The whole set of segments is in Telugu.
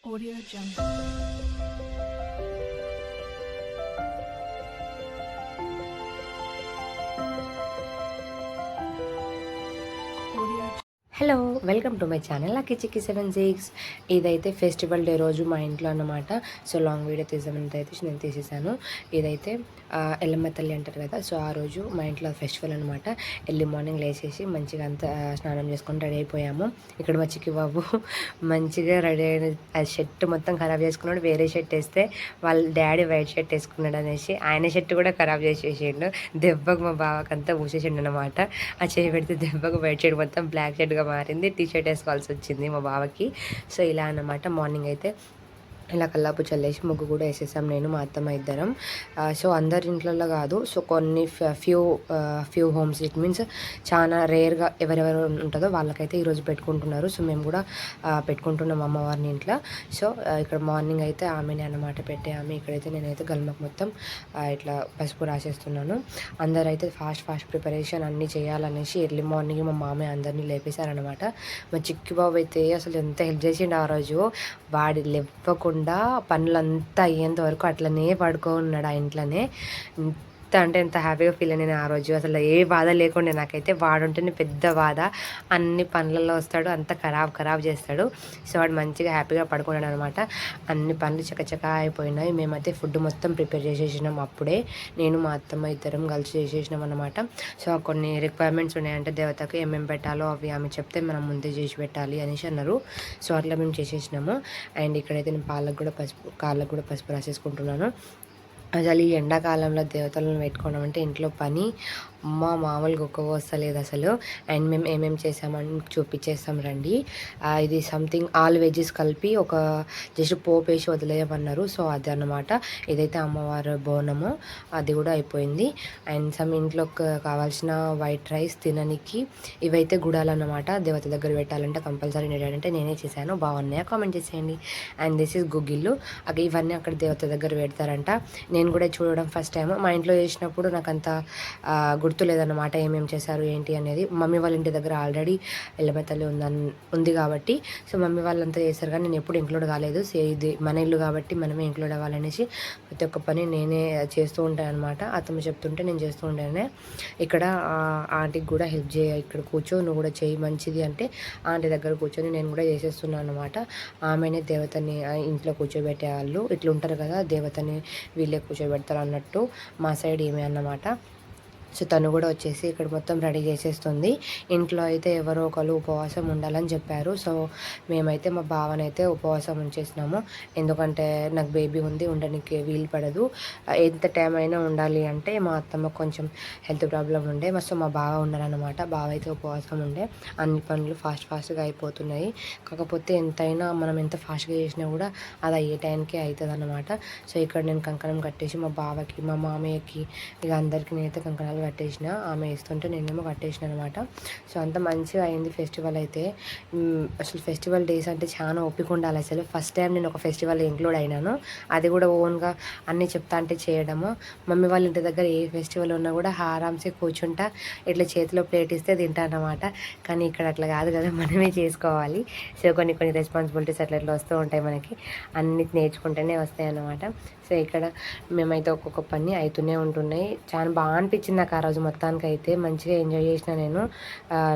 Audio Jungle. Hello, welcome to my channel lucky chikki 76. ఇదైతే ఫెస్టివల్ డే రోజు మా ఇంట్లో అన్నమాట. సో లాంగ్ వీడియో తీద్దామని అయితే నేను తీసేసాను. ఇదైతే ఎల్లమ్మ తల్లి అంటారు కదా, సో ఆ రోజు మా ఇంట్లో ఫెస్టివల్ అనమాట. ఎర్లీ మార్నింగ్ లేచేసి మంచిగా అంతా స్నానం చేసుకొని రెడీ అయిపోయాము. ఇక్కడ మా చిక్కి బాబు మంచిగా రెడీ అయిన షర్ట్ మొత్తం ఖరాబ్ చేసుకున్నాడు. వేరే షర్ట్ వేస్తే వాళ్ళ డాడీ వైట్ షర్ట్ వేసుకున్నాడు అనేసి ఆయన షర్ట్ కూడా ఖరాబ్ చేసేసిండు. దెబ్బకు మా బావకంతా మూసేసిండు అనమాట. ఆ చేయి పెడితే దెబ్బకు వైట్ షర్ట్ మొత్తం బ్లాక్ షర్ట్గా మారింది. టీ షర్ట్ వేసుకోవాల్సి వచ్చింది మా బావకి. సో ఇలా అన్నమాట. మార్నింగ్ అయితే ఇలా కల్లాపు చల్లేసి ముగ్గు కూడా వేసేసాం, నేను మా అత్తమ్మ ఇద్దరం. సో అందరి ఇంట్లలో కాదు, సో కొన్ని ఫ్యూ హోమ్స్, ఇట్ మీన్స్ చాలా రేర్గా ఎవరెవరు ఉంటుందో వాళ్ళకైతే ఈరోజు పెట్టుకుంటున్నారు. సో మేము కూడా పెట్టుకుంటున్నాం అమ్మవారిని ఇంట్లో. సో ఇక్కడ మార్నింగ్ అయితే ఆమెనే అన్నమాట పెట్టే ఆమె. ఇక్కడైతే నేనైతే గల్మకు మొత్తం ఇట్లా పసుపు రాసేస్తున్నాను. అందరైతే ఫాస్ట్ ప్రిపరేషన్ అన్నీ చేయాలనేసి ఎర్లీ మార్నింగ్ మా మామయ్య అందరినీ లేపేశారనమాట. మా చిక్కి బాబు అయితే అసలు ఎంత హెల్ప్ చేసిండు ఆ రోజు. వాడి లేవకుండా పనులంతా అయ్యేంత వరకు అట్లనే పడుకోన్నాడు ఆ ఇంట్లోనే. అంటే ఎంత హ్యాపీగా ఫీల్ అయినా నేను ఆ రోజు. అసలు ఏ బాధ లేకుండా నాకైతే. వాడుంటేనే పెద్ద బాధ. అన్ని పనులలో వస్తాడు, అంత ఖరాబ్ చేస్తాడు. సో వాడు మంచిగా హ్యాపీగా పడుకున్నాడు అనమాట. అన్ని పనులు చకచకా అయిపోయినాయి. మేమైతే ఫుడ్ మొత్తం ప్రిపేర్ చేసేసినాం అప్పుడే. నేను మా అత్తమ్మ ఇద్దరం కలిసి చేసేసినాం అనమాట. సో కొన్ని రిక్వైర్మెంట్స్ ఉన్నాయంటే దేవతకు ఏమేమి పెట్టాలో అవి ఆమె చెప్తే మనం ముందే చేసి పెట్టాలి అనేసి అన్నారు. సో అట్లా మేము చేసేసినాము. అండ్ ఇక్కడైతే నేను కాళ్ళకు కూడా పసుపు రాసేసుకుంటున్నాను. అసలు ఈ ఎండాకాలంలో దేవతలను పెట్టుకోవడం అంటే ఇంట్లో పని మామూలుగా ఒక్క వస్తలేదు అసలు. అండ్ మేము ఏమేమి చేసామని చూపించేస్తాం రండి. ఇది సంథింగ్ ఆల్ వెజ్జెస్ కలిపి ఒక జస్ట్ పోపు వేసి వదిలేయమన్నారు. సో అది అన్నమాట. ఇదైతే అమ్మవారు బోనము, అది కూడా అయిపోయింది. అండ్ ఇంట్లో కావాల్సిన వైట్ రైస్ తిననికి ఇవైతే గుడాలన్నమాట. దేవత దగ్గర పెట్టాలంటే కంపల్సరీ నేనంటే నేనే చేశాను. బాగున్నాయా కామెంట్ చేసేయండి. అండ్ దిస్ ఈజ్ గుగ్గిళ్ళు. ఇవన్నీ అక్కడ దేవత దగ్గర పెడతారంట. నేను కూడా చూడడం ఫస్ట్ టైం. మా ఇంట్లో చేసినప్పుడు నాకు అంత గుర్తులేదన్నమాట ఏమేమి చేశారు ఏంటి అనేది. మమ్మీ వాళ్ళ ఇంటి దగ్గర ఆల్రెడీ ఎల్లమ్మ తల్లి ఉంది కాబట్టి సో మమ్మీ వాళ్ళంతా చేశారు, కానీ నేను ఎప్పుడు ఇంక్లూడ్ కాలేదు. ఇది మన ఇల్లు కాబట్టి మనమే ఇంక్లూడ్ అవ్వాలనేసి ప్రతి ఒక్క పని నేనే చేస్తూ ఉంటాను అనమాట. అతను చెప్తుంటే నేను చేస్తూ ఉంటాను. ఇక్కడ ఆంటీకి కూడా హెల్ప్ చేయ, ఇక్కడ కూర్చో నువ్వు కూడా చేయి మంచిది అంటే ఆంటీ దగ్గర కూర్చొని నేను కూడా చేసేస్తున్నాను అనమాట. ఆమెనే దేవతని ఇంట్లో కూర్చోబెట్టే వాళ్ళు ఇట్లా ఉంటారు కదా, దేవతని వీళ్ళే కూర్చోబెడతారు అన్నట్టు మా సైడ్ ఏమి అన్నమాట. సో తను కూడా వచ్చేసి ఇక్కడ మొత్తం రెడీ చేసేస్తుంది. ఇంట్లో అయితే ఎవరో ఒకరు ఉపవాసం ఉండాలని చెప్పారు. సో మేమైతే మా బావనైతే ఉపవాసం ఉంచేసినాము. ఎందుకంటే నాకు బేబీ ఉంది, ఉండడానికి వీలు పడదు. ఎంత టైం అయినా ఉండాలి అంటే మా అత్తమ్మ కొంచెం హెల్త్ ప్రాబ్లం ఉండే. సో మా బావ ఉన్నారనమాట. బావ అయితే ఉపవాసం ఉండే. అన్ని పనులు ఫాస్ట్గా అయిపోతున్నాయి. కాకపోతే ఎంతైనా మనం ఎంత ఫాస్ట్గా చేసినా కూడా అది అయ్యే టైంకే అవుతుంది అనమాట. సో ఇక్కడ నేను కంకణం కట్టేసి మా బావకి మా మామయ్యకి ఇక అందరికీ నేనైతే కంకణాలు కట్టేసిన. ఆమె వేస్తుంటే నేనేమో కట్టేసిన అనమాట. సో అంత మంచిగా అయింది ఫెస్టివల్ అయితే. అసలు ఫెస్టివల్ డేస్ అంటే చాలా ఓపిక ఉండాలి అసలు. ఫస్ట్ టైం నేను ఒక ఫెస్టివల్ ఇంక్లూడ్ అయినాను, అది కూడా ఓన్గా అన్నీ చెప్తా అంటే చేయడము. మమ్మీ వాళ్ళ ఇంటి దగ్గర ఏ ఫెస్టివల్ ఉన్నా కూడా ఆరామ్సే కూర్చుంటా, ఇట్లా చేతిలో ప్లేట్ ఇస్తే తింటా అన్నమాట. కానీ ఇక్కడ అట్లా కాదు కదా, మనమే చేసుకోవాలి. సో కొన్ని రెస్పాన్సిబిలిటీస్ అట్లా వస్తూ ఉంటాయి మనకి. అన్ని నేర్చుకుంటూనే వస్తాయి అన్నమాట. సో ఇక్కడ మేమైతే ఒక్కొక్క పని అవుతూనే ఉంటున్నాయి. చాలా బాగా అనిపించింది నాకు ఆ రోజు. మొత్తానికి అయితే మంచిగా ఎంజాయ్ చేసిన నేను.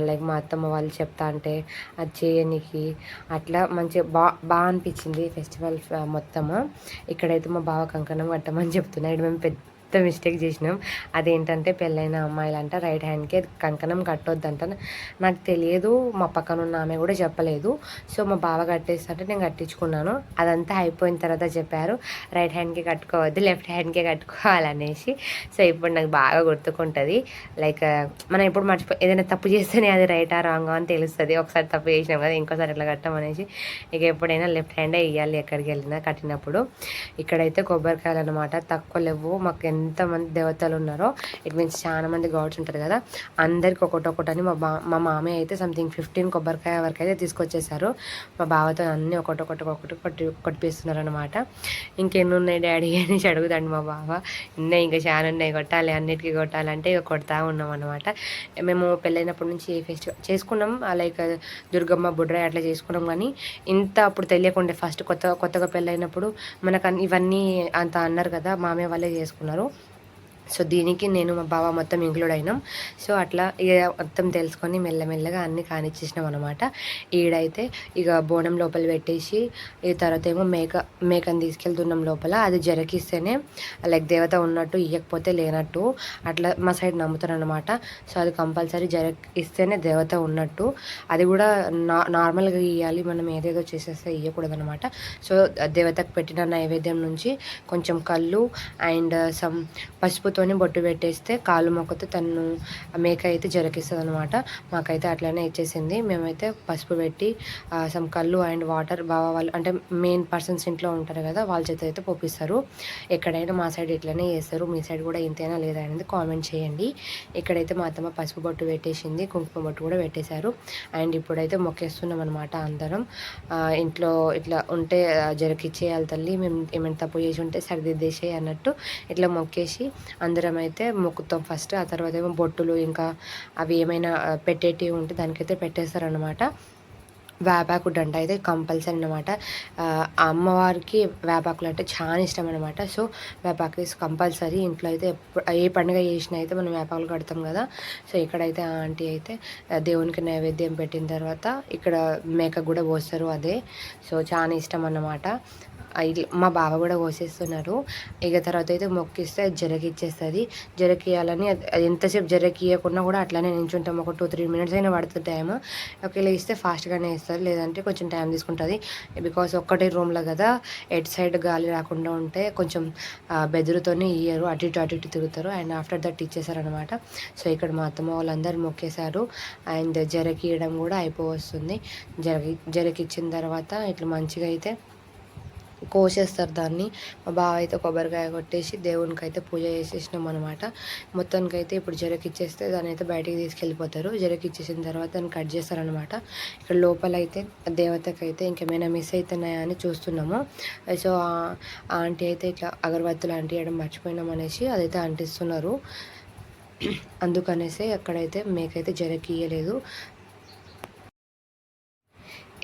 లైక్ మా అత్తమ్మ వాళ్ళు చెప్తా అంటే అది చేయనికి అట్లా మంచిగా బాగా అనిపించింది ఫెస్టివల్ మొత్తము. ఇక్కడైతే మా బావ కంకణం కట్టమని చెప్తున్నా. ఇక్కడ మేము పెద్ద మిస్టేక్ చేసినాం. అదేంటంటే పెళ్ళైన అమ్మాయిలంట రైట్ హ్యాండ్కే కంకణం కట్టొద్దంట. నాకు తెలియదు, మా పక్కన ఉన్న ఆమె కూడా చెప్పలేదు. సో మా బావ కట్టేస్తుంటే నేను కట్టించుకున్నాను. అదంతా అయిపోయిన తర్వాత చెప్పారు రైట్ హ్యాండ్కే కట్టుకోవద్దు, లెఫ్ట్ హ్యాండ్కే కట్టుకోవాలనేసి. సో ఇప్పుడు నాకు బాగా గుర్తుకుంటుంది. లైక్ మనం ఇప్పుడు ఏదైనా తప్పు చేస్తేనే అది రైటా రాంగా అని తెలుస్తుంది. ఒకసారి తప్పు చేసినాం కదా, ఇంకోసారి ఇట్లా కట్టమనేసి ఇక ఎప్పుడైనా లెఫ్ట్ హ్యాండే ఇవ్వాలి ఎక్కడికి వెళ్ళినా కట్టినప్పుడు. ఇక్కడైతే కొబ్బరికాయలు అనమాట తక్కువ లేవు. మాకు ఎంతమంది దేవతలు ఉన్నారో, ఇట్ మీన్స్ చాలా మంది గాడ్స్ ఉంటారు కదా, అందరికి ఒకటొకటని మా మామయ్య అయితే సంథింగ్ 15 కొబ్బరికాయ వరకు అయితే తీసుకొచ్చేసారు. మా బావతో అన్నీ ఒకటి కొట్టిపిస్తున్నారు అనమాట. ఇంకెన్ని ఉన్నాయి డాడీ అనేసి అడుగుతాండి మా బావ. ఉన్నాయి, ఇంకా చాలా ఉన్నాయి, కొట్టాలి, అన్నిటికీ కొట్టాలంటే ఇక కొడతా ఉన్నాం అనమాట. మేము పెళ్ళైనప్పటి నుంచి ఏ ఫెస్టివల్ చేసుకున్నాం, లైక్ దుర్గమ్మ బుడ్రాయి అట్లా చేసుకున్నాం. కానీ ఇంత అప్పుడు తెలియకుండే, ఫస్ట్ కొత్తగా పెళ్ళైనప్పుడు మనకు ఇవన్నీ అంత అన్నారు కదా, మామయ్య వాళ్ళే చేసుకున్నారు. సో దీనికి నేను మా బావ మొత్తం ఇంక్లూడ్ అయినాం. సో అట్లా ఇక మొత్తం తెలుసుకొని మెల్లమెల్లగా అన్నీ కానిచ్చేసినాం అనమాట. ఈడైతే ఇక బోనం లోపల పెట్టేసి, ఈ తర్వాత ఏమో మేకని తీసుకెళ్తున్నాం లోపల. అది జరకిస్తేనే లైక్ దేవత ఉన్నట్టు, ఇవ్వకపోతే లేనట్టు అట్లా మా సైడ్ నమ్ముతారు అనమాట. సో అది కంపల్సరీ ఇస్తేనే దేవత ఉన్నట్టు. అది కూడా నార్మల్గా ఇవ్వాలి, మనం ఏదేదో చేసేస్తే ఇవ్వకూడదు అనమాట. సో దేవతకు పెట్టిన నైవేద్యం నుంచి కొంచెం కళ్ళు అండ్ సమ్ పసుపుతోని బొట్టు పెట్టేస్తే కాళ్ళు మొక్కతో తను మేక అయితే జరకిస్తుంది అనమాట. మాకైతే అట్లనే ఇచ్చేసింది. మేమైతే పసుపు పెట్టి సమ్ కళ్ళు అండ్ వాటర్ బాగా వాళ్ళు అంటే మెయిన్ పర్సన్స్ ఇంట్లో ఉంటారు కదా, వాళ్ళ చేత అయితే పోపిస్తారు. ఎక్కడైనా మా సైడ్ ఇట్లనే చేస్తారు, మీ సైడ్ కూడా ఇంతైనా లేదా అనేది కామెంట్ చేయండి. ఇక్కడైతే మా అత్తమ్మ పసుపు బొట్టు పెట్టేసింది, కుంకుమ బొట్టు కూడా పెట్టేశారు. అండ్ ఇప్పుడైతే మొక్కేస్తున్నాం అనమాట అందరం. ఇంట్లో ఇట్లా ఉంటే జరకిచ్చేయాలి తల్లి, మేము ఏమైనా తప్పు చేసి ఉంటే సరిదిద్దేసేయి అన్నట్టు ఇట్లా మొక్కేసి అందరం అయితే మొక్కుతాం ఫస్ట్. ఆ తర్వాత ఏమో బొట్టులు ఇంకా అవి ఏమైనా పెట్టేటివి ఉంటే దానికైతే పెట్టేస్తారనమాట. వేపాకు దండ అయితే కంపల్సరీ అనమాట. అమ్మవారికి వేపాకులు అంటే చాలా ఇష్టం అనమాట. సో వేపాకు కంపల్సరీ ఇంట్లో అయితే ఏ పండుగ చేసినా అయితే మనం వేపాకులు కడతాం కదా. సో ఇక్కడైతే ఆంటీ అయితే దేవునికి నైవేద్యం పెట్టిన తర్వాత ఇక్కడ మేక కూడా పోస్తారు అదే. సో చాలా ఇష్టం అన్నమాట. మా బావ కూడా కోసేస్తున్నారు. ఇక తర్వాత అయితే మొక్కిస్తే జరగిచ్చేస్తుంది. జరకియాలని ఎంతసేపు జరకియకుండా కూడా అట్లానే నించుంటాం. ఒక 2-3 మినిట్స్ అయినా పడుతుంది టైం. ఒకవేళ ఇస్తే ఫాస్ట్గానే ఇస్తారు, లేదంటే కొంచెం టైం తీసుకుంటుంది. బికాస్ ఒక్కటే రూమ్లో కదా, ఎట్ సైడ్ గాలి రాకుండా ఉంటే కొంచెం బెదురుతోనే ఇయ్యరు, అటు ఇటు తిరుగుతారు. అండ్ ఆఫ్టర్ దట్ ఇచ్చేసారనమాట. సో ఇక్కడ మా అత్తమ్మ వాళ్ళందరూ మొక్కేశారు. అండ్ జరకియడం కూడా అయిపోవస్తుంది. జరకిచ్చిన తర్వాత ఇట్లా మంచిగా అయితే కోసేస్తారు దాన్ని. మా బావ అయితే కొబ్బరికాయ కొట్టేసి దేవునికి అయితే పూజ చేసేసినాం అనమాట. మొత్తానికైతే ఇప్పుడు జరకిచ్చేస్తే దాన్ని అయితే బయటికి తీసుకెళ్ళిపోతారు. జరకిచ్చేసిన తర్వాత దాన్ని కట్ చేస్తారనమాట. ఇక్కడ లోపల అయితే దేవతకైతే ఇంకేమైనా మిస్ అవుతున్నాయా అని చూస్తున్నాము. సో ఆంటీ అయితే ఇట్లా అగరబత్తులు అంటియడం మర్చిపోయినాం అనేసి అదైతే అంటిస్తున్నారు. అందుకనేసి అక్కడైతే మేకైతే జరకియలేదు.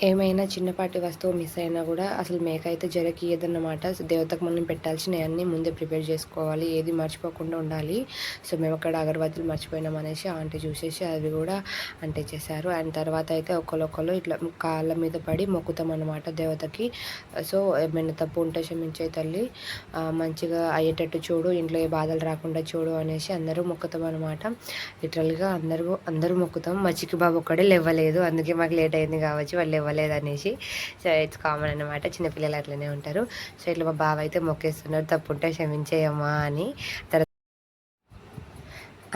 ఏమైనా చిన్నపాటి వస్తువు మిస్ అయినా కూడా అసలు మేక అయితే జరకియదన్నమాట. దేవతకు మనం పెట్టాల్సినవి అన్నీ ముందే ప్రిపేర్ చేసుకోవాలి, ఏది మర్చిపోకుండా ఉండాలి. సో మేము అక్కడ అగరబత్తులు మర్చిపోయినాం అనేసి ఆంటీ చూసేసి అవి కూడా అంటించేశారు. అండ్ తర్వాత అయితే ఒకళ్ళు ఇట్లా కాళ్ళ మీద పడి మొక్కుతాం అనమాట దేవతకి. సో ఏమైనా తప్పు ఉంటే క్షమించే తల్లి, మంచిగా అయ్యేటట్టు చూడు, ఇంట్లో ఏ బాధలు రాకుండా చూడు అనేసి అందరూ మొక్కుతాం అనమాట. లిటరల్గా అందరూ మొక్కుతాం. మా చిక్కి బాబు ఒక్కడే లేవలేదు, అందుకే మాకు లేట్ అయింది కావచ్చు, వాళ్ళు లేవలేదు అనేసి. సో ఇట్స్ కామన్ అనమాట, చిన్నపిల్లలు అట్లనే ఉంటారు. సో ఇట్లా మా బావ అయితే మొక్కేస్తున్నారు, తప్పుంటే క్షమించేయమ్మా అని.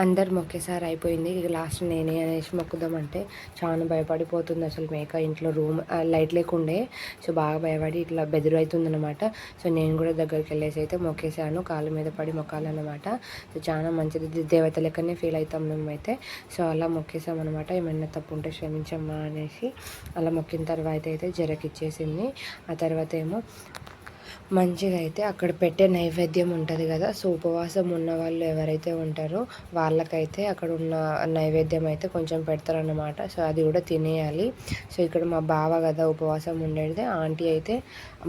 అందరు మొక్కేసారి అయిపోయింది. ఇక లాస్ట్ నేనే అనేసి మొక్కుదామంటే చాలా భయపడిపోతుంది అసలు మేక. ఇంట్లో రూమ్ లైట్ లేకుండే, సో బాగా భయపడి ఇట్లా బెదురు అవుతుందన్నమాట. సో నేను కూడా దగ్గరికి వెళ్ళేసి అయితే మొక్కేసాను, కాళ్ళ మీద పడి మొక్కాలన్నమాట. సో చాలా మంచిది, దేవత లెక్కనే ఫీల్ అవుతాం మేమైతే. సో అలా మొక్కేసామన్నమాట. ఏమైనా తప్పు ఉంటే క్షమించమ్మా అనేసి. అలా మొక్కిన తర్వాత అయితే జరకిచ్చేసింది. ఆ తర్వాత ఏమో మంచిగా అయితే అక్కడ పెట్టే నైవేద్యం ఉంటుంది కదా. సో ఉపవాసం ఉన్న వాళ్ళు ఎవరైతే ఉంటారో వాళ్ళకైతే అక్కడ ఉన్న నైవేద్యం అయితే కొంచెం పెడతారన్నమాట. సో అది కూడా తినేయాలి. సో ఇక్కడ మా బావ కదా ఉపవాసం ఉండేది, ఆంటీ అయితే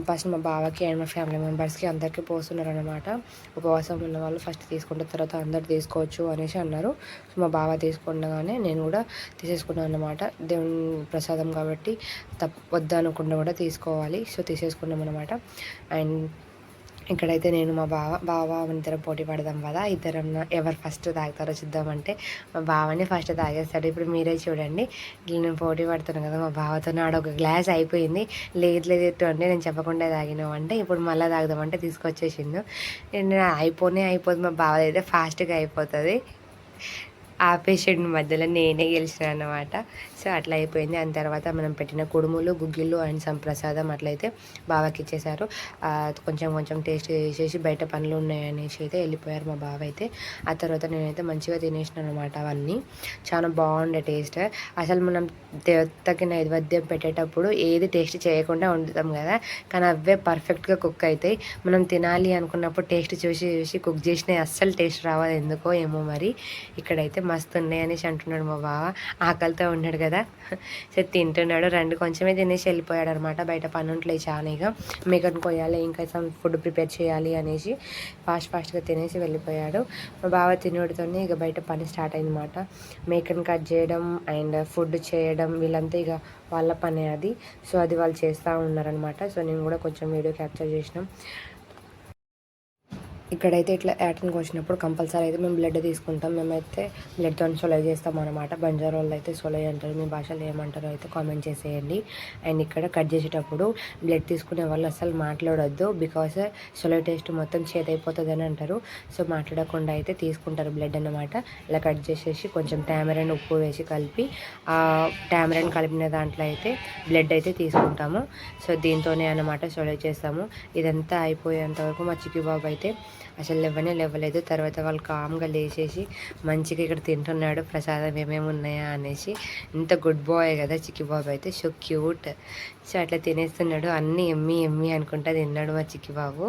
ఫస్ట్ మా బావకి అండ్ మా ఫ్యామిలీ మెంబర్స్కి అందరికీ పోస్తున్నారు అనమాట. ఉపవాసం ఉన్న వాళ్ళు ఫస్ట్ తీసుకుంటే తర్వాత అందరు తీసుకోవచ్చు అనేసి అన్నారు. సో మా బావ తీసుకుండగానే నేను కూడా తీసేసుకున్నాను అనమాట. దేవుని ప్రసాదం కాబట్టి వద్దనుకుండా కూడా తీసుకోవాలి. సో తీసేసుకున్నాం అనమాట. అండ్ ఇక్కడైతే నేను మా బావ ఇద్దరం పోటీ పడదాం కదా, ఇద్దరం ఎవరు ఫస్ట్ తాగుతారో చూద్దామంటే మా బావని ఫస్ట్ తాగేస్తాడు. ఇప్పుడు మీరే చూడండి, ఇట్లా నేను పోటీ పడుతున్నాను కదా మా బావతో. నాడు ఒక గ్లాస్ అయిపోయింది, లేదు అంటే నేను చెప్పకుండా తాగినావు అంటే ఇప్పుడు మళ్ళీ తాగుదామంటే తీసుకొచ్చేసిండు. నేను అయిపోతుంది, మా బావ అయితే ఫాస్ట్గా అయిపోతుంది. ఆపేషెడ్ మధ్యలో నేనే గెలిచిన అన్నమాట. సో అట్లా అయిపోయింది. దాని తర్వాత మనం పెట్టిన కుడుములు, గుగ్గిళ్ళు అండ్ సమ్ ప్రసాదం అట్లయితే బావకి ఇచ్చేసారు. కొంచెం కొంచెం టేస్ట్ చేసేసి బయట పనులు ఉన్నాయనేసి అయితే వెళ్ళిపోయారు మా బావ అయితే. ఆ తర్వాత నేనైతే మంచిగా తినేసినాను అనమాట. అవన్నీ చాలా బాగుండే టేస్ట్. అసలు మనం దేవతకి నైవేద్యం పెట్టేటప్పుడు ఏది టేస్ట్ చేయకుండా వండుతాం కదా, కానీ అవే పర్ఫెక్ట్గా కుక్ అవుతాయి. మనం తినాలి అనుకున్నప్పుడు టేస్ట్ చూసి చూసి కుక్ చేసినవి అస్సలు టేస్ట్ రావాలి ఎందుకో ఏమో మరి. ఇక్కడైతే మస్తు ఉన్నాయి అనేసి అంటున్నాడు మా బావ. ఆకలితో ఉన్నాడు కదా, సో తింటున్నాడు. కొంచెమే తినేసి వెళ్ళిపోయాడు అనమాట. బయట పని ఉంటలేదు చాలా, ఇక మేకను కొయ్యాలి, ఇంకా సమ్ ఫుడ్ ప్రిపేర్ చేయాలి అనేసి ఫాస్ట్గా తినేసి వెళ్ళిపోయాడు. మా బావ తినడంతోనే ఇక బయట పని స్టార్ట్ అయిందన్నమాట. మేకను కట్ చేయడం అండ్ ఫుడ్ చేయడం వీళ్ళంతా ఇక వాళ్ళ పనే అది. సో అది వాళ్ళు చేస్తూ ఉన్నారనమాట. సో నేను కూడా కొంచెం వీడియో క్యాప్చర్ చేసినాం. ఇక్కడైతే ఇట్లా యాటన్కి వచ్చినప్పుడు కంపల్సరీ అయితే మేము బ్లడ్ తీసుకుంటాం. మేమైతే బ్లడ్తో సొలై చేస్తాం అనమాట. బంజారా వాళ్ళు అయితే సొలై అంటారు, మీ భాషలో ఏమంటారో అయితే కామెంట్ చేసేయండి. అండ్ ఇక్కడ కట్ చేసేటప్పుడు బ్లడ్ తీసుకునే వాళ్ళు అసలు మాట్లాడొద్దు, బికాస్ సొలై టేస్ట్ మొత్తం చేదైపోతుంది అని అంటారు. సో మాట్లాడకుండా అయితే తీసుకుంటారు బ్లడ్ అన్నమాట. ఇలా కట్ చేసేసి కొంచెం టామరైన్ ఉప్పు వేసి కలిపి ఆ టామరైన్ కలిపిన దాంట్లో అయితే బ్లడ్ అయితే తీసుకుంటాము. సో దీంతోనే అన్నమాట సొలై చేస్తాము. ఇదంతా అయిపోయేంత వరకు మా చిక్కి బాబు అయితే అసలు లేవలేదు. తర్వాత వాళ్ళు కామ్గా లేచేసి మంచిగా ఇక్కడ తింటున్నాడు ప్రసాదం ఏమేమి ఉన్నాయా అనేసి. ఇంత గుడ్ బాయ్ కదా చిక్కి బాబు అయితే, సో క్యూట్. సో అట్లా తినేస్తున్నాడు, అన్నీ ఎమ్మి ఎమ్మి అనుకుంటా తిన్నాడు మా చిక్కి బాబు.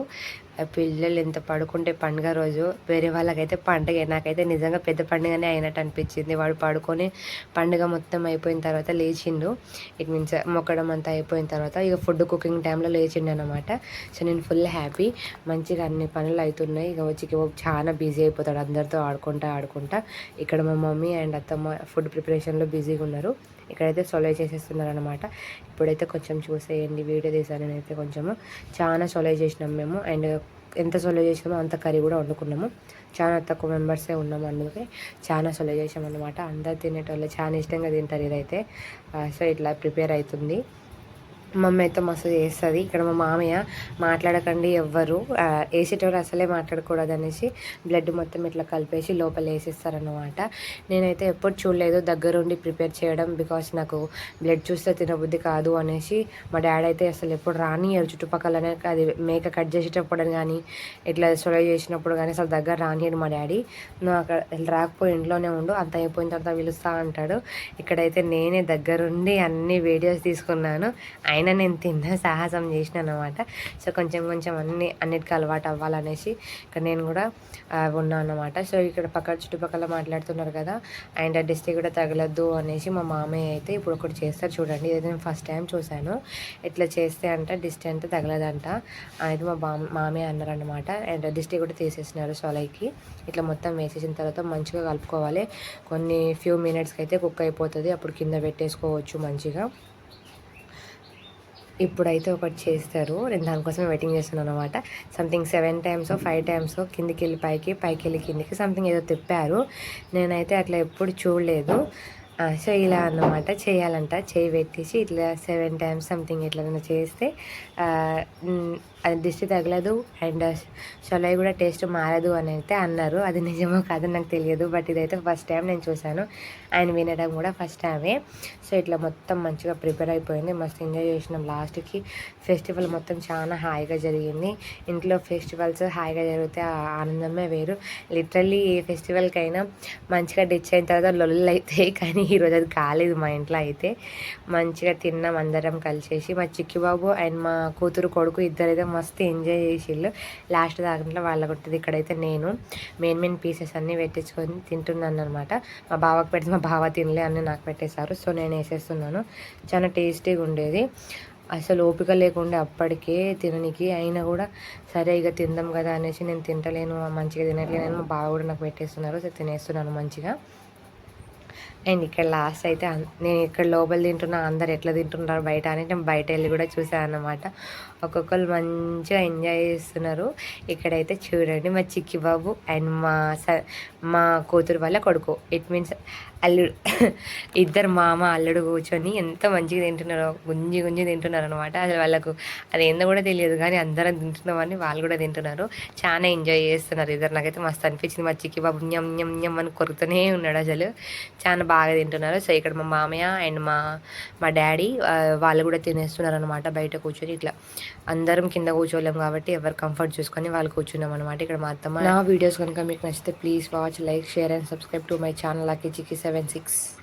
పిల్లలు ఎంత పడుకుంటే పండుగ రోజు వేరే వాళ్ళకైతే పండుగ, నాకైతే నిజంగా పెద్ద పండుగనే అయినట్టు అనిపించింది. వాడు పడుకొని పండుగ మొత్తం అయిపోయిన తర్వాత లేచిండు. ఇట్ మీన్స్ మొక్కడం అంతా అయిపోయిన తర్వాత ఇక ఫుడ్ కుకింగ్ టైంలో లేచిండు అనమాట. సో నేను ఫుల్ హ్యాపీ, మంచిగా అన్ని పనులు అవుతున్నాయి. ఇక వచ్చి చాలా బిజీ అయిపోతాడు అందరితో ఆడుకుంటా. ఇక్కడ మా మమ్మీ అండ్ అత్తమ్మ ఫుడ్ ప్రిపరేషన్లో బిజీగా ఉన్నారు. ఇక్కడైతే సొలై చేసేస్తున్నారు అనమాట. ఇప్పుడైతే కొంచెం చూసేయండి, వీడియో తీసాను నేనైతే కొంచెము. చాలా సొలై చేసినాం మేము, అండ్ ఎంత సొలై చేసినామో అంత కర్రీ కూడా వండుకున్నాము. చాలా తక్కువ మెంబర్సే ఉన్నాము, అందుకే చాలా సొలై చేసామన్నమాట. అందరు తినేటోళ్ళు చాలా ఇష్టంగా తింటారు ఇదైతే. సో ఇట్లా ప్రిపేర్ అవుతుంది. మమ్మీ అయితే మస్తు చేస్తుంది. ఇక్కడ మా మామయ్య మాట్లాడకండి ఎవ్వరు, వేసేటోళ్ళు అసలే మాట్లాడకూడదు అనేసి బ్లడ్ మొత్తం ఇట్లా కలిపేసి లోపల వేసేస్తారనమాట. నేనైతే ఎప్పుడు చూడలేదు దగ్గరుండి ప్రిపేర్ చేయడం, బికాస్ నాకు బ్లడ్ చూస్తే తినబుద్ధి కాదు అనేసి. మా డాడీ అయితే అసలు ఎప్పుడు రానియరు చుట్టుపక్కలనే, అది మేక కట్ చేసేటప్పుడు కానీ ఇట్లా సొలై చేసినప్పుడు కానీ అసలు దగ్గర రానియడు మా డాడీ. నువ్వు అక్కడ రాకపోయి ఇంట్లోనే ఉండు, అంత అయిపోయిన తర్వాత పిలుస్తా అంటాడు. ఇక్కడైతే నేనే దగ్గరుండి అన్ని వీడియోస్ తీసుకున్నాను. అయినా నేను తిన్న సాహసం చేసినాను అనమాట. సో కొంచెం అన్నిటికీ అలవాటు అవ్వాలనేసి ఇక్కడ నేను కూడా ఉన్నాను అనమాట. సో ఇక్కడ చుట్టుపక్కల మాట్లాడుతున్నారు కదా, అండ్ డిస్ట్రిక్ట్ కూడా తగలద్దు అనేసి మా మామయ్య అయితే ఇప్పుడు ఒకటి చేస్తారు చూడండి. ఇది నేను ఫస్ట్ టైం చూశాను. ఇట్లా చేస్తే అంట దిష్టి అంతా తగలదంట అనేది మా మామయ్య అన్నారనమాట. అండ్ డిస్ట్రిక్ట్ కూడా తీసేసినారు సొలైకి. ఇట్లా మొత్తం వేసేసిన తర్వాత మంచిగా కలుపుకోవాలి. కొన్ని ఫ్యూ మినిట్స్కి అయితే కుక్ అయిపోతుంది, అప్పుడు కింద పెట్టేసుకోవచ్చు మంచిగా. ఇప్పుడైతే ఒకటి చేస్తారు, నేను దానికోసం వెయిటింగ్ చేస్తున్నాను అనమాట. సంథింగ్ 7 times 5 times కిందికి వెళ్ళి పైకి వెళ్ళి కిందికి సంథింగ్ ఏదో తిప్పారు. నేనైతే అట్లా ఎప్పుడు చూడలేదు. సో ఇలా అన్నమాట చేయాలంట. చేయి పెట్టేసి ఇట్లా 7 times సంథింగ్ ఇట్లా చేస్తే అది దిష్టి తగలదు, అండ్ సొలై కూడా టేస్ట్ మారదు అని అయితే అన్నారు. అది నిజమో కాదో నాకు తెలియదు, బట్ ఇదైతే ఫస్ట్ టైం నేను చూశాను. ఆయన వినడం కూడా ఫస్ట్ టైమే. సో ఇట్లా మొత్తం మంచిగా ప్రిపేర్ అయిపోయింది, మస్తు ఎంజాయ్ చేసినాం. లాస్ట్కి ఫెస్టివల్ మొత్తం చాలా హాయిగా జరిగింది. ఇంట్లో ఫెస్టివల్స్ హాయిగా జరిగితే ఆ ఆనందమే వేరు. లిటరల్లీ ఏ ఫెస్టివల్కైనా మంచిగా డిచ్ అయిన తర్వాత లొల్లు అవుతాయి, కానీ ఈరోజు అది కాలేదు మా ఇంట్లో. అయితే మంచిగా తిన్నాం అందరం కలిసేసి. మా చిక్కిబాబు అండ్ మా కూతురు కొడుకు ఇద్దరైతే మస్తు ఎంజాయ్ చేసిళ్ళు లాస్ట్ దాంట్లో వాళ్ళ కొట్టేది. ఇక్కడైతే నేను మెయిన్ పీసెస్ అన్నీ పెట్టించుకొని తింటున్నాను అనమాట. మా బావకు పెడితే మా బావ తినలే అన్నీ నాకు పెట్టేశారు. సో నేను వేసేస్తున్నాను. చాలా టేస్టీగా ఉండేది. అసలు ఓపిక లేకుండా అప్పటికే తిననికి, అయినా కూడా సరే ఇక తిందాం కదా అనేసి నేను తింటలేను, మంచిగా తినట్లేను. మా బావ కూడా నాకు పెట్టేస్తున్నారు. సో తినేస్తున్నాను మంచిగా. అండ్ ఇక్కడ లాస్ట్ అయితే నేను ఇక్కడ లోపల తింటున్నా, అందరు ఎట్లా తింటున్నారు బయట అని నేను బయట వెళ్ళి కూడా చూసాను అన్నమాట. ఒక్కొక్కరు మంచిగా ఎంజాయ్ చేస్తున్నారు. ఇక్కడైతే చూడండి మా చిక్కి బాబు అండ్ మా కూతురు వాళ్ళ కొడుకు, ఇట్ మీన్స్ అల్లుడు, ఇద్దరు మామ అల్లుడు కూర్చొని ఎంత మంచిగా తింటున్నారో, గుంజి గుంజి తింటున్నారు అనమాట. అసలు వాళ్ళకు అది ఏందో కూడా తెలియదు, కానీ అందరం తింటున్నామని వాళ్ళు కూడా తింటున్నారు. చాలా ఎంజాయ్ చేస్తున్నారు ఇద్దరు. నాకైతే మస్తు అనిపించింది. మా చిక్కి బాబు ఞమ్ ఞమ్ ఞమ్ అని కొరుకుతూనే ఉన్నాడు. అసలు చాలా బాగా తింటున్నారు. సో ఇక్కడ మా మామయ్య అండ్ మా డాడీ వాళ్ళు కూడా తినేస్తున్నారు అనమాట. బయట కూర్చొని ఇట్లా అందరం కింద కూర్చోలేం కాబట్టి ఎవరు కంఫర్ట్ చూసుకొని వాళ్ళు కూర్చున్నాం అనమాట. ఇక్కడ మా అత్తమ్మ. నా వీడియోస్ కనుక మీకు నచ్చితే please watch, like, share and subscribe to my channel lucky chikki 76.